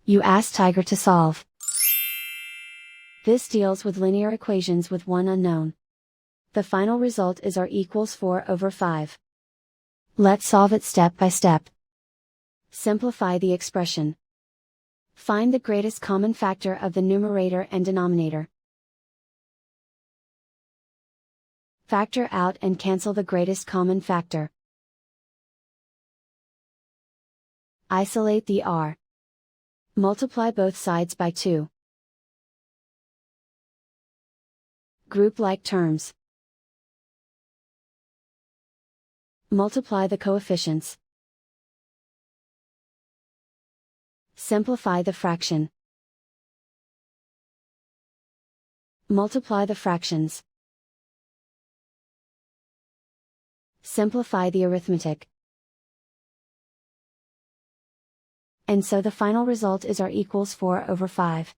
You ask Tiger to solve. This deals with linear equations with one unknown. The final result is r equals 4/5. Let's solve it step by step. Simplify the expression. Find the greatest common factor of the numerator and denominator. Factor out and cancel the greatest common factor. Isolate the r. Multiply both sides by 2. Group like terms. Multiply the coefficients. Simplify the fraction. Multiply the fractions. Simplify the arithmetic. And so the final result is r equals 4/5.